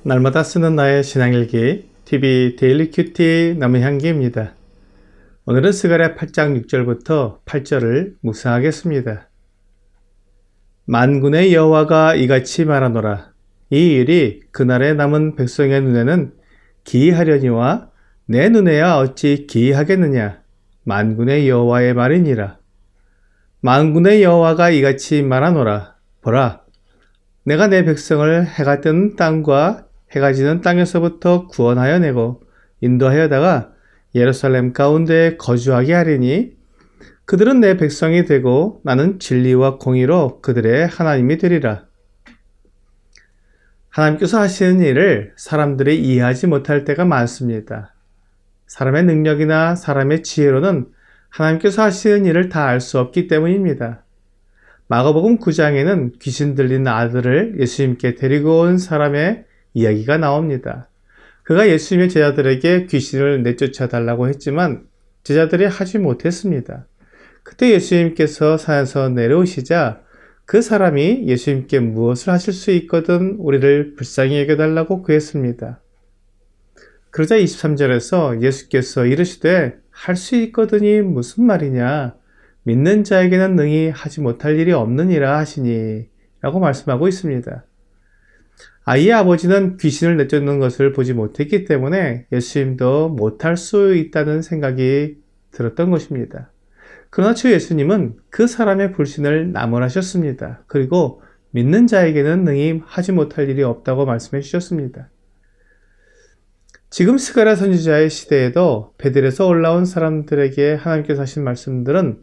날마다 쓰는 나의 신앙일기 TV 데일리 큐티 남은향기입니다. 오늘은 스가랴 8장 6절부터 8절을 묵상하겠습니다. 만군의 여호와가 이같이 말하노라. 이 일이 그날에 남은 백성의 눈에는 기이하려니와 내 눈에야 어찌 기이하겠느냐. 만군의 여호와의 말이니라. 만군의 여호와가 이같이 말하노라. 보라, 내가 내 백성을 해가 뜨는 땅과 해가 지는 땅에서부터 구원하여 내고 인도하여다가 예루살렘 가운데 거주하게 하리니 그들은 내 백성이 되고 나는 진리와 공의로 그들의 하나님이 되리라. 하나님께서 하시는 일을 사람들이 이해하지 못할 때가 많습니다. 사람의 능력이나 사람의 지혜로는 하나님께서 하시는 일을 다 알 수 없기 때문입니다. 마가복음 9장에는 귀신 들린 아들을 예수님께 데리고 온 사람의 이야기가 나옵니다. 그가 예수님의 제자들에게 귀신을 내쫓아 달라고 했지만 제자들이 하지 못했습니다. 그때 예수님께서 산에서 내려오시자 그 사람이 예수님께 무엇을 하실 수 있거든 우리를 불쌍히 여겨달라고 구했습니다. 그러자 23절에서 예수께서 이르시되 할 수 있거든이 무슨 말이냐, 믿는 자에게는 능히 하지 못할 일이 없느니라 하시니 라고 말씀하고 있습니다. 아이의 아버지는 귀신을 내쫓는 것을 보지 못했기 때문에 예수님도 못할 수 있다는 생각이 들었던 것입니다. 그러나 주 예수님은 그 사람의 불신을 나무라셨습니다. 그리고 믿는 자에게는 능히 하지 못할 일이 없다고 말씀해 주셨습니다. 지금 스가랴 선지자의 시대에도 베델에서 올라온 사람들에게 하나님께서 하신 말씀들은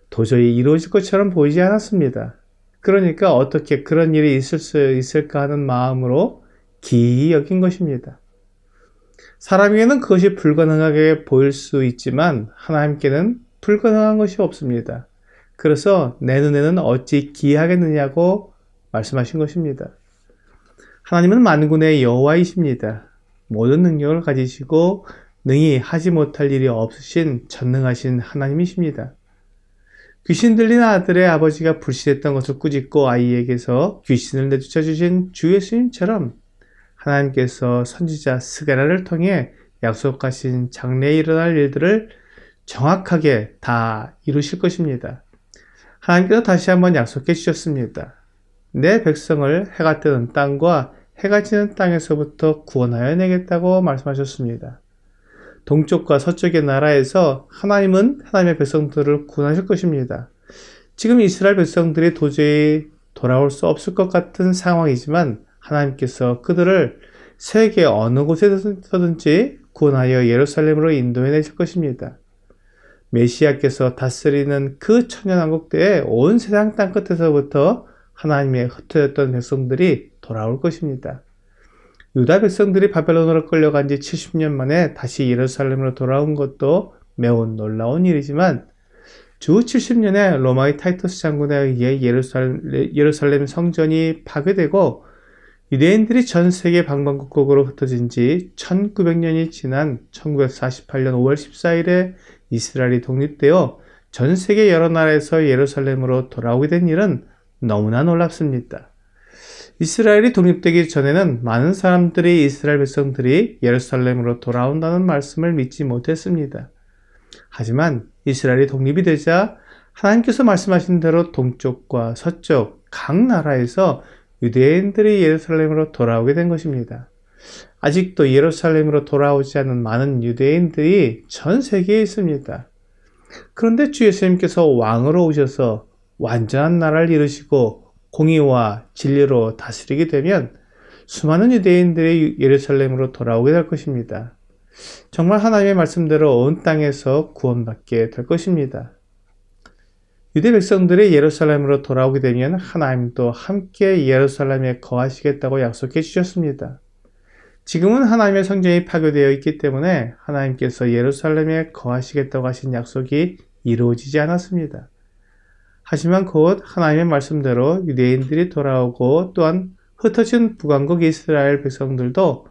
도저히 이루어질 것처럼 보이지 않았습니다. 그러니까 어떻게 그런 일이 있을 수 있을까 하는 마음으로 기이히 여긴 것입니다. 사람에게는 그것이 불가능하게 보일 수 있지만 하나님께는 불가능한 것이 없습니다. 그래서 내 눈에는 어찌 기이하겠느냐고 말씀하신 것입니다. 하나님은 만군의 여호와이십니다. 모든 능력을 가지시고 능히 하지 못할 일이 없으신 전능하신 하나님이십니다. 귀신 들린 아들의 아버지가 불신했던 것을 꾸짖고 아이에게서 귀신을 내쫓아 주신 주 예수님처럼 하나님께서 선지자 스가랴를 통해 약속하신 장래에 일어날 일들을 정확하게 다 이루실 것입니다. 하나님께서 다시 한번 약속해 주셨습니다. 내 백성을 해가 뜨는 땅과 해가 지는 땅에서부터 구원하여 내겠다고 말씀하셨습니다. 동쪽과 서쪽의 나라에서 하나님은 하나님의 백성들을 구원하실 것입니다. 지금 이스라엘 백성들이 도저히 돌아올 수 없을 것 같은 상황이지만 하나님께서 그들을 세계 어느 곳에서든지 구원하여 예루살렘으로 인도해 내실 것입니다. 메시아께서 다스리는 그 천년왕국 때에 온 세상 땅끝에서부터 하나님의 흩어졌던 백성들이 돌아올 것입니다. 유다 백성들이 바벨론으로 끌려간 지 70년 만에 다시 예루살렘으로 돌아온 것도 매우 놀라운 일이지만 주 70년에 로마의 타이터스 장군에 의해 예루살렘 성전이 파괴되고 유대인들이 전 세계 방방곡곡으로 흩어진 지 1900년이 지난 1948년 5월 14일에 이스라엘이 독립되어 전 세계 여러 나라에서 예루살렘으로 돌아오게 된 일은 너무나 놀랍습니다. 이스라엘이 독립되기 전에는 많은 사람들이 이스라엘 백성들이 예루살렘으로 돌아온다는 말씀을 믿지 못했습니다. 하지만 이스라엘이 독립이 되자 하나님께서 말씀하신 대로 동쪽과 서쪽 각 나라에서 유대인들이 예루살렘으로 돌아오게 된 것입니다. 아직도 예루살렘으로 돌아오지 않은 많은 유대인들이 전 세계에 있습니다. 그런데 주 예수님께서 왕으로 오셔서 완전한 나라를 이루시고 공의와 진리로 다스리게 되면 수많은 유대인들이 예루살렘으로 돌아오게 될 것입니다. 정말 하나님의 말씀대로 온 땅에서 구원받게 될 것입니다. 유대 백성들이 예루살렘으로 돌아오게 되면 하나님도 함께 예루살렘에 거하시겠다고 약속해 주셨습니다. 지금은 하나님의 성전이 파괴되어 있기 때문에 하나님께서 예루살렘에 거하시겠다고 하신 약속이 이루어지지 않았습니다. 하지만 곧 하나님의 말씀대로 유대인들이 돌아오고 또한 흩어진 북왕국 이스라엘 백성들도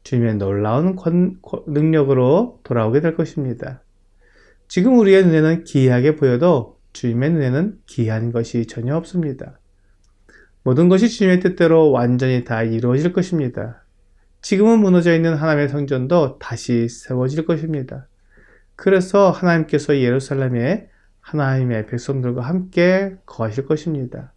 주님의 놀라운 능력으로 돌아오게 될 것입니다. 지금 우리의 눈에는 기이하게 보여도 주님의 눈에는 기이한 것이 전혀 없습니다. 모든 것이 주님의 뜻대로 완전히 다 이루어질 것입니다. 지금은 무너져 있는 하나님의 성전도 다시 세워질 것입니다. 그래서 하나님께서 예루살렘에 하나님의 백성들과 함께 거하실 것입니다.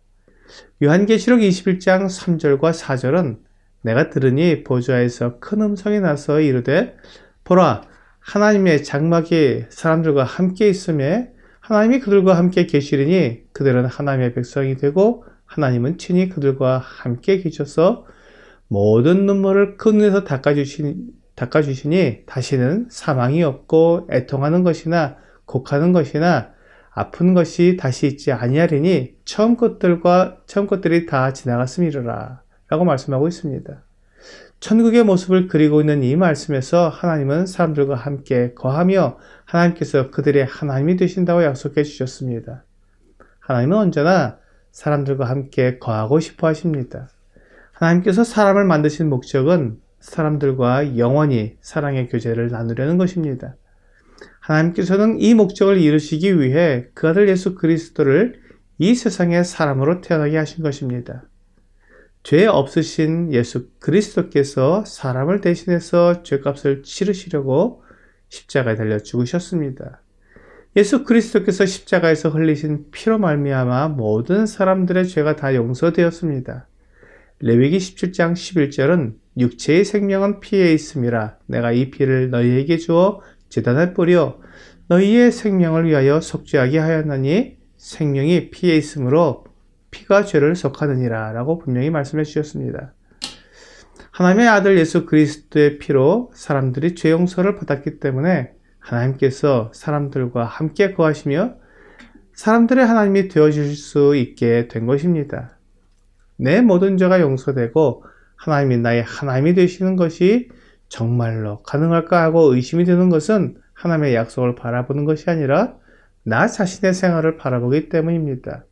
요한계시록 21장 3절과 4절은 내가 들으니 보좌에서 큰 음성이 나서 이르되 보라 하나님의 장막이 사람들과 함께 있으며 하나님이 그들과 함께 계시리니 그들은 하나님의 백성이 되고 하나님은 친히 그들과 함께 계셔서 모든 눈물을 그 눈에서 닦아주시니 다시는 사망이 없고 애통하는 것이나 곡하는 것이나 아픈 것이 다시 있지 아니하리니 처음 것들이 다 지나갔음이로라 라고 말씀하고 있습니다. 천국의 모습을 그리고 있는 이 말씀에서 하나님은 사람들과 함께 거하며 하나님께서 그들의 하나님이 되신다고 약속해 주셨습니다. 하나님은 언제나 사람들과 함께 거하고 싶어 하십니다. 하나님께서 사람을 만드신 목적은 사람들과 영원히 사랑의 교제를 나누려는 것입니다. 하나님께서는 이 목적을 이루시기 위해 그 아들 예수 그리스도를 이 세상의 사람으로 태어나게 하신 것입니다. 죄 없으신 예수 그리스도께서 사람을 대신해서 죄값을 치르시려고 십자가에 달려 죽으셨습니다. 예수 그리스도께서 십자가에서 흘리신 피로 말미암아 모든 사람들의 죄가 다 용서되었습니다. 레위기 17장 11절은 육체의 생명은 피에 있음이라 내가 이 피를 너희에게 주어 제단에 뿌려 너희의 생명을 위하여 속죄하게 하였나니 생명이 피에 있으므로 피가 죄를 속하느니라 라고 분명히 말씀해 주셨습니다. 하나님의 아들 예수 그리스도의 피로 사람들이 죄 용서를 받았기 때문에 하나님께서 사람들과 함께 거하시며 사람들의 하나님이 되어주실 수 있게 된 것입니다. 내 모든 죄가 용서되고 하나님이 나의 하나님이 되시는 것이 정말로 가능할까 하고 의심이 드는 것은 하나님의 약속을 바라보는 것이 아니라 나 자신의 생활을 바라보기 때문입니다.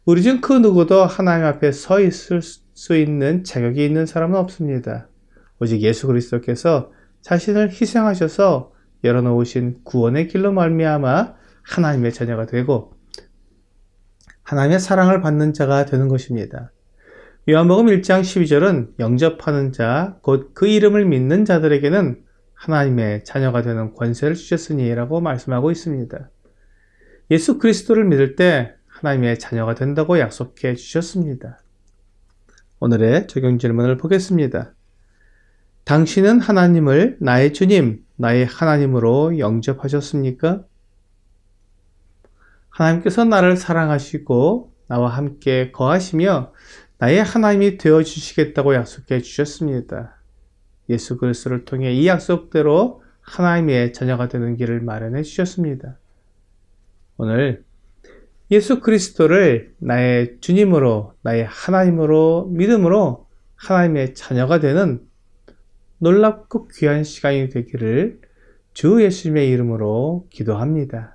우리 중 그 누구도 하나님 앞에 서 있을 수 있는 자격이 있는 사람은 없습니다. 오직 예수 그리스도께서 자신을 희생하셔서 열어놓으신 구원의 길로 말미암아 하나님의 자녀가 되고 하나님의 사랑을 받는 자가 되는 것입니다. 요한복음 1장 12절은 영접하는 자, 곧 그 이름을 믿는 자들에게는 하나님의 자녀가 되는 권세를 주셨으니 라고 말씀하고 있습니다. 예수 그리스도를 믿을 때 하나님의 자녀가 된다고 약속해 주셨습니다. 오늘의 적용 질문을 보겠습니다. 당신은 하나님을 나의 주님, 나의 하나님으로 영접하셨습니까? 하나님께서 나를 사랑하시고 나와 함께 거하시며 나의 하나님이 되어주시겠다고 약속해 주셨습니다. 예수 그리스도를 통해 이 약속대로 하나님의 자녀가 되는 길을 마련해 주셨습니다. 오늘 예수 그리스도를 나의 주님으로, 나의 하나님으로 믿음으로 하나님의 자녀가 되는 놀랍고 귀한 시간이 되기를 주 예수님의 이름으로 기도합니다.